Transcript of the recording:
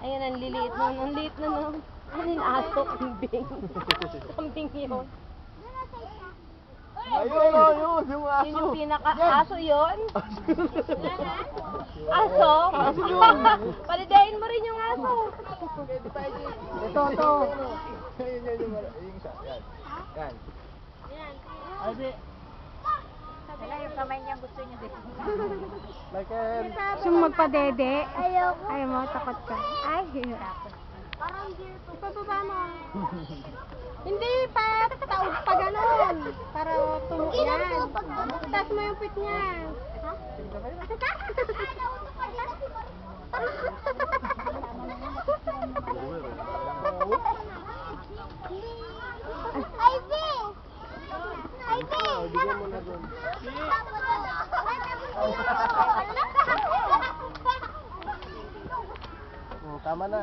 Ayan, ang liliit nun. Ang liit na nun. Ano yung aso? Kambing. Kambing yun. Ayun, ayun, yung aso. Yun yung pinaka-aso yun? Aso? Palidayin mo rin yung aso. Ito, ito. Ayun, yun, yung isa. Yan. Yan. Ay, di. Wala yung kamay niya gusto niya din. Like, Gusto mo magpadede? Ayoko. Ayaw mo, takot ka. Ay, hirap. Parang deer to. Ipababa mo. Hindi, taog pa ganon. Para tumo yan. Taas mo yung pit niya. Ha? Ay, nauto pa dito si Ivy! Ivy! bigyan mo na doon. Oh, tama na.